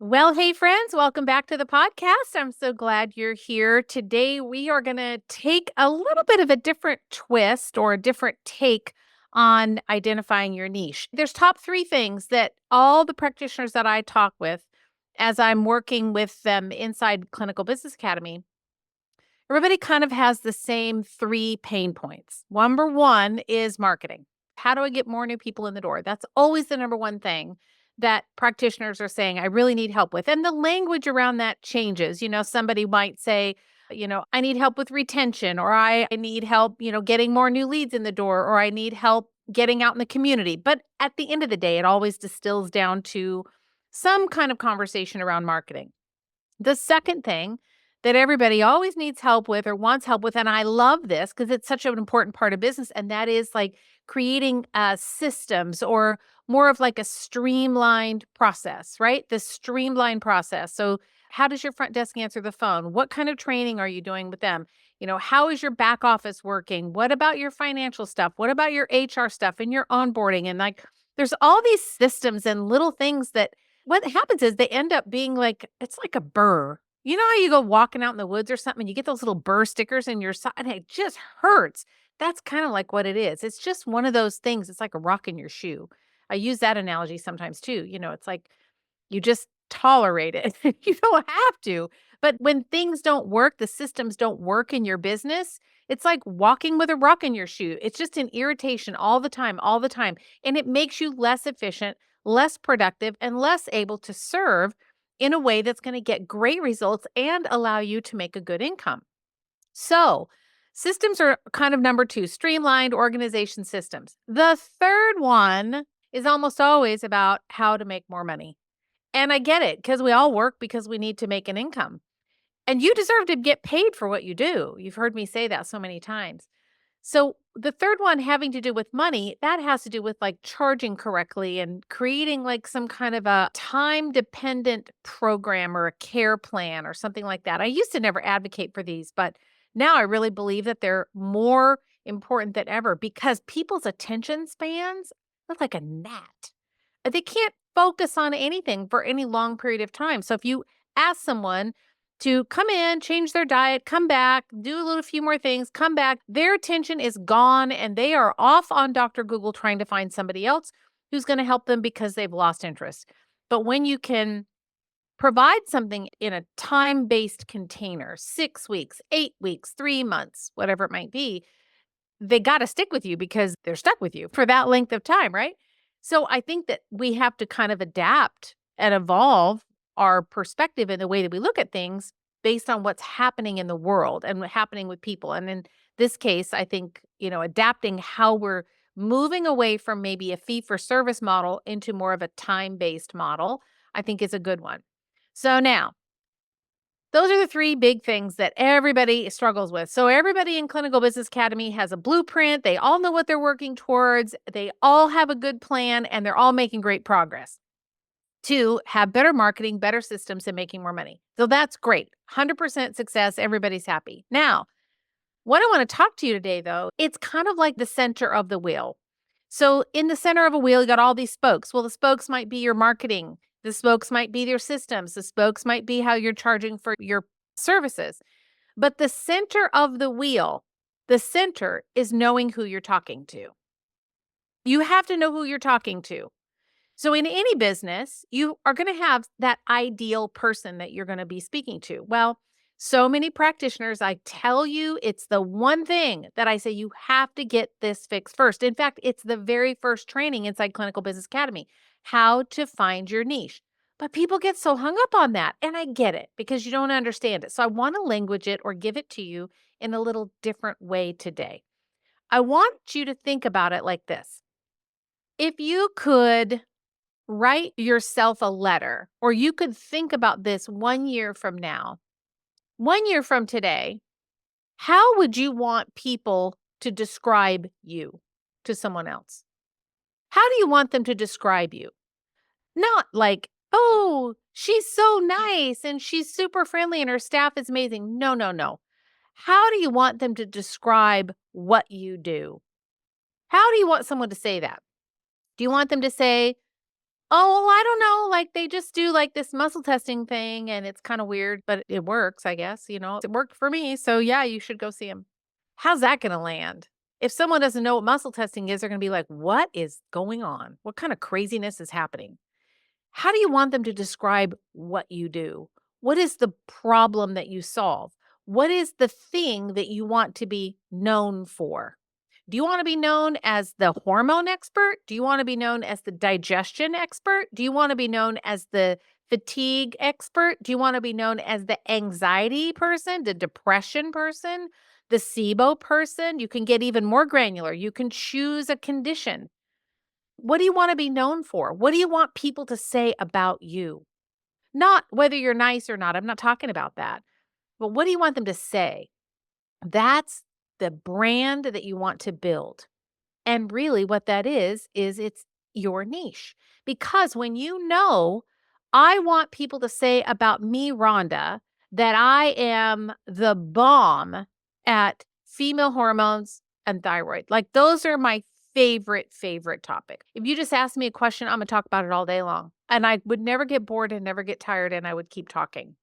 Well, hey, friends, welcome back to the podcast. I'm so glad you're here. Today, we are going to take a little bit of a different twist or a different take on identifying your niche. There's top three things that all the practitioners that I talk with as I'm working with them inside Clinical Business Academy, everybody kind of has the same three pain points. Number one is marketing. How do I get more new people in the door? That's always the number one thing that practitioners are saying, I really need help with. And the language around that changes. Somebody might say, I need help with retention, or I need help, getting more new leads in the door, or I need help getting out in the community. But at the end of the day, it always distills down to some kind of conversation around marketing. The second thing that everybody always needs help with or wants help with, and I love this because it's such an important part of business, and that is like creating systems or more of like a streamlined process, right? The streamlined process. So, how does your front desk answer the phone? What kind of training are you doing with them? How is your back office working? What about your financial stuff? What about your HR stuff and your onboarding? And like, there's all these systems and little things that what happens is they end up being like it's like a burr. You know how you go walking out in the woods or something, and you get those little burr stickers in your side, and it just hurts. That's kind of like what it is. It's just one of those things. It's like a rock in your shoe. I use that analogy sometimes too. It's like you just tolerate it. You don't have to. But when things don't work, the systems don't work in your business, it's like walking with a rock in your shoe. It's just an irritation all the time, all the time. And it makes you less efficient, less productive, and less able to serve in a way that's going to get great results and allow you to make a good income. So, systems are kind of number two, streamlined organization systems. The third one is almost always about how to make more money. And I get it because we all work because we need to make an income. And you deserve to get paid for what you do. You've heard me say that so many times. So the third one having to do with money, that has to do with like charging correctly and creating like some kind of a time dependent program or a care plan or something like that. I used to never advocate for these, but now I really believe that they're more important than ever because people's attention spans look like a gnat. They can't focus on anything for any long period of time. So if you ask someone to come in, change their diet, come back, do a little few more things, come back, their attention is gone and they are off on Dr. Google trying to find somebody else who's going to help them because they've lost interest. But when you can provide something in a time-based container, 6 weeks, 8 weeks, 3 months, whatever it might be, they gotta stick with you because they're stuck with you for that length of time, right? So I think that we have to kind of adapt and evolve our perspective in the way that we look at things based on what's happening in the world and happening with people. And in this case, I think, adapting how we're moving away from maybe a fee for service model into more of a time-based model, I think is a good one. So now, those are the three big things that everybody struggles with. So everybody in Clinical Business Academy has a blueprint. They all know what they're working towards. They all have a good plan and they're all making great progress to have better marketing, better systems, and making more money. So that's great. 100% success. Everybody's happy. Now, what I want to talk to you today, though, it's kind of like the center of the wheel. So in the center of a wheel, you got all these spokes. Well, the spokes might be your marketing. The spokes might be your systems. The spokes might be how you're charging for your services. But the center of the wheel, the center is knowing who you're talking to. You have to know who you're talking to. So in any business, you are going to have that ideal person that you're going to be speaking to. Well, so many practitioners, I tell you, it's the one thing that I say you have to get this fixed first. In fact, it's the very first training inside Clinical Business Academy, how to find your niche. But people get so hung up on that. And I get it because you don't understand it. So I want to language it or give it to you in a little different way today. I want you to think about it like this. If you could write yourself a letter, or you could think about this 1 year from now, 1 year from today, how would you want people to describe you to someone else? How do you want them to describe you? Not like, oh, she's so nice and she's super friendly and her staff is amazing. No, no, no. How do you want them to describe what you do? How do you want someone to say that? Do you want them to say, Oh, well, I don't know, like, they just do, like, this muscle testing thing, and it's kinda weird, but it works, I guess, It worked for me, so yeah, you should go see him. How's that gonna land? If someone doesn't know what muscle testing is, they're gonna be like, "What is going on? What kind of craziness is happening?" How do you want them to describe what you do? What is the problem that you solve? What is the thing that you want to be known for? Do you want to be known as the hormone expert? Do you want to be known as the digestion expert? Do you want to be known as the fatigue expert? Do you want to be known as the anxiety person, the depression person, the SIBO person? You can get even more granular. You can choose a condition. What do you wanna be known for? What do you want people to say about you? Not whether you're nice or not, I'm not talking about that, but what do you want them to say? That's the brand that you want to build. And really what that is it's your niche. Because when you know, I want people to say about me, Rhonda, that I am the bomb at female hormones and thyroid. Like those are my favorite topic. If you just ask me a question, I'm gonna talk about it all day long. And I would never get bored and never get tired and I would keep talking.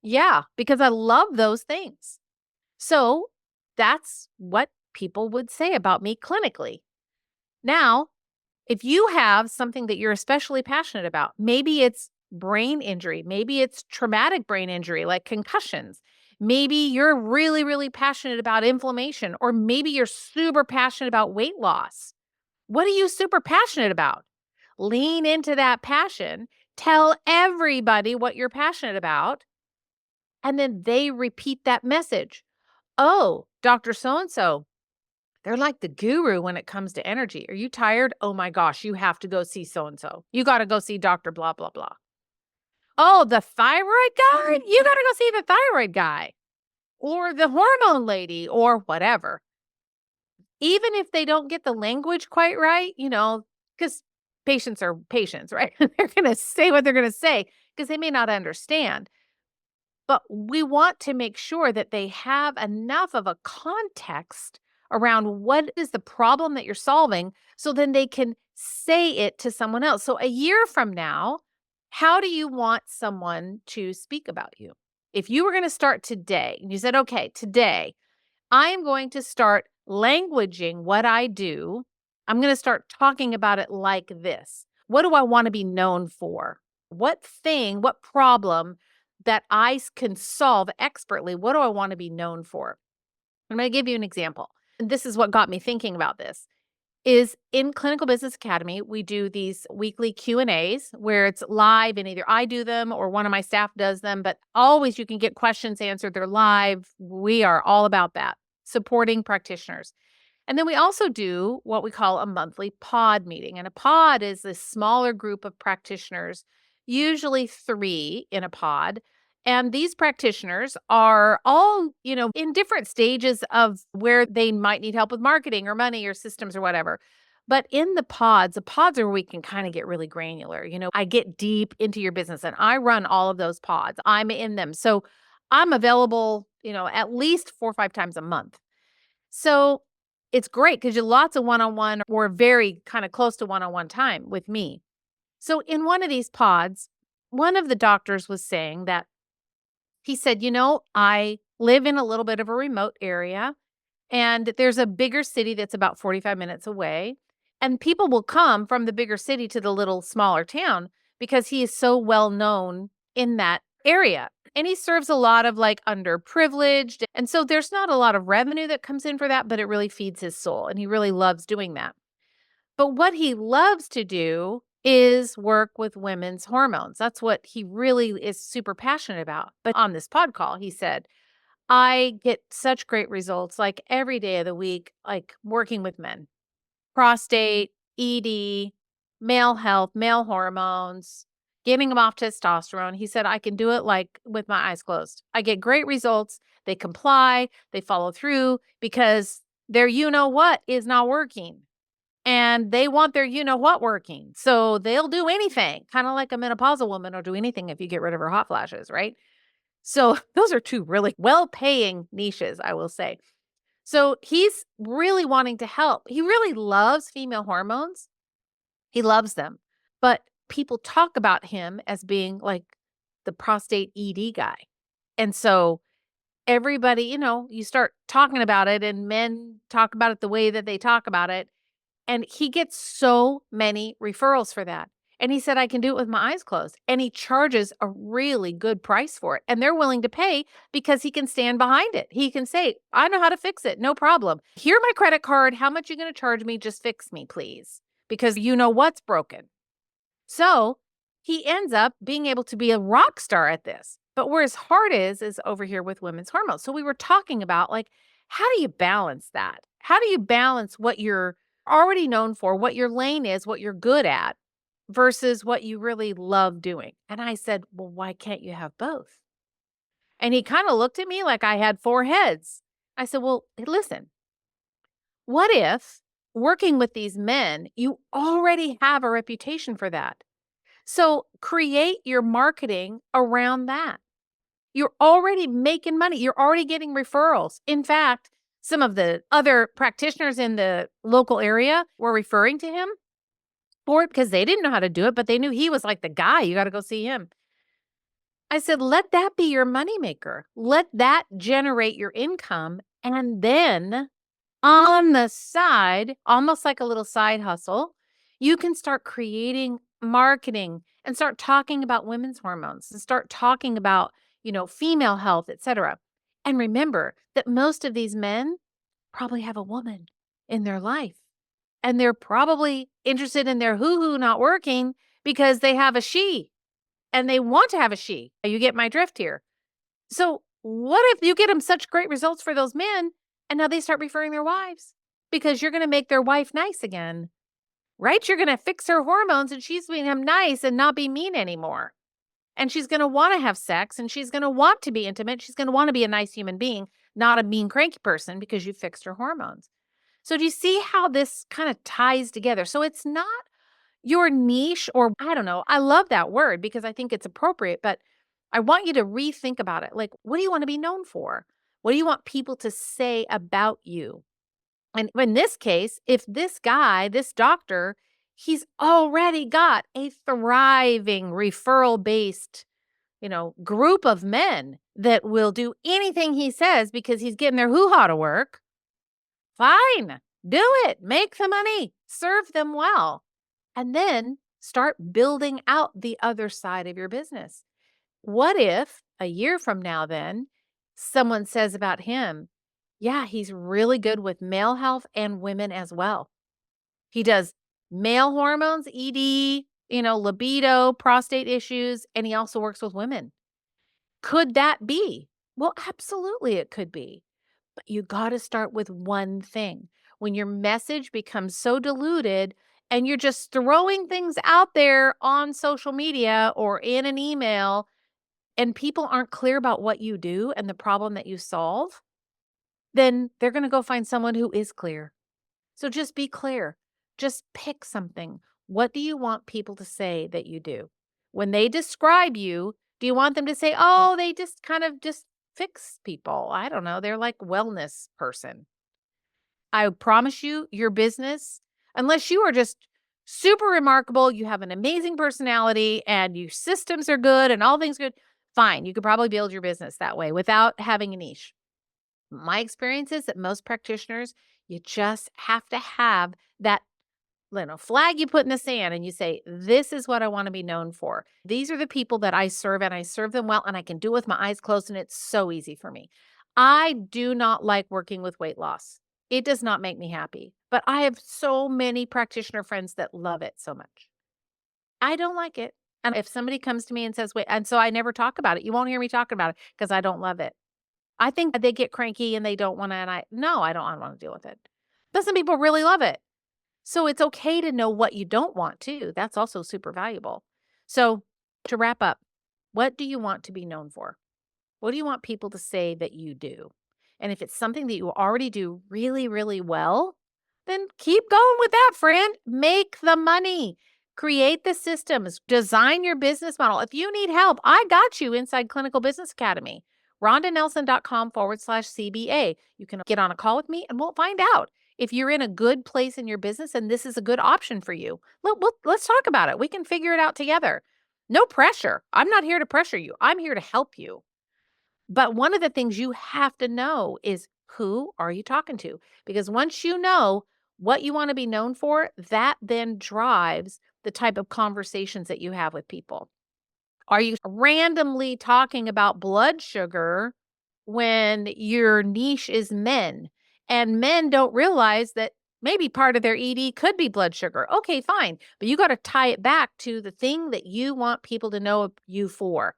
Yeah, because I love those things. So that's what people would say about me clinically. Now, if you have something that you're especially passionate about, maybe it's brain injury, maybe it's traumatic brain injury like concussions. Maybe you're really passionate about inflammation, or maybe you're super passionate about weight loss. What are you super passionate about? Lean into that passion, tell everybody what you're passionate about, and then they repeat that message. Oh, Dr. So and so, they're like the guru when it comes to energy. Are you tired? Oh my gosh, you have to go see so and so. You got to go see Dr. Blah, blah, blah. Oh, the thyroid guy? You got to go see the thyroid guy or the hormone lady or whatever. Even if they don't get the language quite right, because patients are patients, right? They're going to say what they're going to say because they may not understand. But we want to make sure that they have enough of a context around what is the problem that you're solving so then they can say it to someone else. So a year from now, how do you want someone to speak about you? If you were going to start today and you said, okay, today I am going to start languaging what I do. I'm going to start talking about it like this. What do I want to be known for? What thing, what problem that can solve expertly? What do I want to be known for? I'm going to give you an example. And this is what got me thinking about this. Is in Clinical Business Academy, we do these weekly Q&As where it's live and either I do them or one of my staff does them, but always you can get questions answered. They're live. We are all about that, supporting practitioners. And then we also do what we call a monthly pod meeting. And a pod is a smaller group of practitioners, usually 3 in a pod. And these practitioners are all, in different stages of where they might need help with marketing or money or systems or whatever. But in the pods are where we can kind of get really granular. I get deep into your business and I run all of those pods. I'm in them. So I'm available, at least 4 or 5 times a month. So it's great because you lots of one-on-one or very kind of close to one-on-one time with me. So in one of these pods, one of the doctors was saying that he said, I live in a little bit of a remote area and there's a bigger city that's about 45 minutes away. And people will come from the bigger city to the little smaller town because he is so well known in that area. And he serves a lot of like underprivileged. And so there's not a lot of revenue that comes in for that, but it really feeds his soul. And he really loves doing that. But what he loves to do is work with women's hormones. That's what he really is super passionate about. But on this pod call, he said, I get such great results like every day of the week, like working with men, prostate, ED, male health, male hormones, getting them off testosterone. He said, I can do it like with my eyes closed. I get great results. They comply, they follow through because their you know what is not working. And they want their you know what working. So they'll do anything, kind of like a menopausal woman will do anything if you get rid of her hot flashes, right? So those are 2 really well-paying niches, I will say. So he's really wanting to help. He really loves female hormones. He loves them. but people talk about him as being like the prostate ED guy. And so everybody, you start talking about it and men talk about it the way that they talk about it. And he gets so many referrals for that. And he said, I can do it with my eyes closed. And he charges a really good price for it. And they're willing to pay because he can stand behind it. He can say, I know how to fix it. No problem. Here my credit card. How much are you going to charge me? Just fix me, please. Because you know what's broken. So he ends up being able to be a rock star at this. But where his heart is over here with women's hormones. So we were talking about like, how do you balance that? How do you balance what you're already known for, what your lane is, what you're good at versus what you really love doing? And I said, well, why can't you have both? And he kind of looked at me like I had four heads. I said, well, listen, what if working with these men, you already have a reputation for that? So create your marketing around that. You're already making money. You're already getting referrals. In fact, some of the other practitioners in the local area were referring to him for it because they didn't know how to do it, but they knew he was like the guy. You got to go see him. I said, let that be your moneymaker. Let that generate your income. And then on the side, almost like a little side hustle, you can start creating marketing and start talking about women's hormones and start talking about, female health, etc. And remember that most of these men probably have a woman in their life and they're probably interested in their hoo-hoo not working because they have a she and they want to have a she. You get my drift here. So what if you get them such great results for those men and now they start referring their wives because you're going to make their wife nice again, right? You're going to fix her hormones and she's being them nice and not be mean anymore. And she's going to want to have sex and she's going to want to be intimate. She's going to want to be a nice human being, not a mean, cranky person because you fixed her hormones. So do you see how this kind of ties together? So it's not your niche or I don't know. I love that word because I think it's appropriate, but I want you to rethink about it. Like, what do you want to be known for? What do you want people to say about you? And in this case, if this guy, this doctor, he's already got a thriving referral based, group of men that will do anything he says because he's getting their hoo-ha to work. Fine, do it. Make the money, serve them well, and then start building out the other side of your business. What if a year from now, then someone says about him, yeah, he's really good with male health and women as well. He does male hormones, ED, libido, prostate issues, and he also works with women. Could that be? Well, absolutely it could be. But you got to start with one thing. When your message becomes so diluted and you're just throwing things out there on social media or in an email and people aren't clear about what you do and the problem that you solve, then they're going to go find someone who is clear. So just be clear. Just pick something. What do you want people to say that you do? When they describe you, do you want them to say, oh, they just kind of just fix people? I don't know. They're like wellness person. I promise you, your business, unless you are just super remarkable, you have an amazing personality and your systems are good and all things good, fine. You could probably build your business that way without having a niche. My experience is that most practitioners, you just have to have that flag you put in the sand and you say, this is what I want to be known for. These are the people that I serve and I serve them well and I can do it with my eyes closed and it's so easy for me. I do not like working with weight loss. It does not make me happy, but I have so many practitioner friends that love it so much. I don't like it. And if somebody comes to me and says, wait, and so I never talk about it. You won't hear me talking about it because I don't love it. I think they get cranky and they don't want to, and I don't want to deal with it. But some people really love it. So it's okay to know what you don't want too. That's also super valuable. So to wrap up, what do you want to be known for? What do you want people to say that you do? And if it's something that you already do really, really well, then keep going with that, friend. Make the money. Create the systems. Design your business model. If you need help, I got you inside Clinical Business Academy. RhondaNelson.com/CBA. You can get on a call with me and we'll find out if you're in a good place in your business and this is a good option for you. Let's talk about it. We can figure it out together. No pressure. I'm not here to pressure you. I'm here to help you. But one of the things you have to know is, who are you talking to? Because once you know what you want to be known for, that then drives the type of conversations that you have with people. Are you randomly talking about blood sugar when your niche is men and men don't realize that maybe part of their ED could be blood sugar? Okay, fine. But you got to tie it back to the thing that you want people to know you for.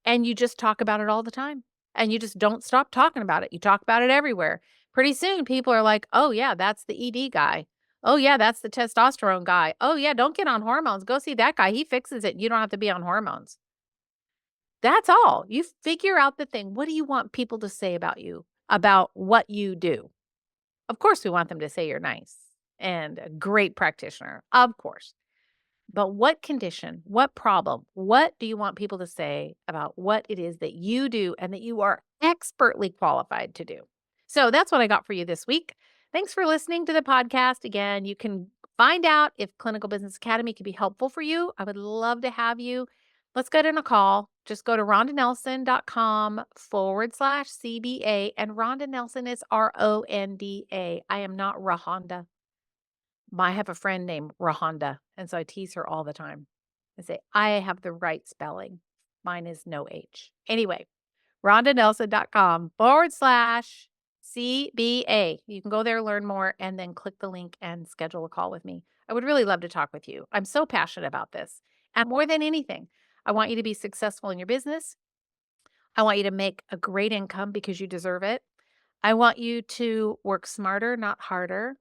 And you just talk about it all the time. And you just don't stop talking about it. You talk about it everywhere. Pretty soon people are like, "Oh yeah, that's the ED guy. Oh yeah, that's the testosterone guy. Oh yeah, don't get on hormones. Go see that guy. He fixes it. You don't have to be on hormones." That's all. You figure out the thing. What do you want people to say about you, about what you do? Of course, we want them to say you're nice and a great practitioner. Of course. But what condition, what problem, what do you want people to say about what it is that you do and that you are expertly qualified to do? So that's what I got for you this week. Thanks for listening to the podcast. Again, you can find out if Clinical Business Academy can be helpful for you. I would love to have you. Let's get in a call. Just go to rondanelson.com/CBA. And Rhonda Nelson is RONDA. I am not Rahonda. I have a friend named Rahonda, and so I tease her all the time. I say, I have the right spelling. Mine is no H. Anyway, rondanelson.com/CBA. You can go there, learn more, and then click the link and schedule a call with me. I would really love to talk with you. I'm so passionate about this. And more than anything, I want you to be successful in your business. I want you to make a great income because you deserve it. I want you to work smarter, not harder.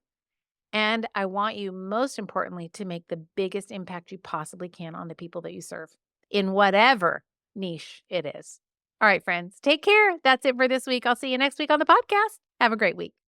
And I want you, most importantly, to make the biggest impact you possibly can on the people that you serve in whatever niche it is. All right, friends, take care. That's it for this week. I'll see you next week on the podcast. Have a great week.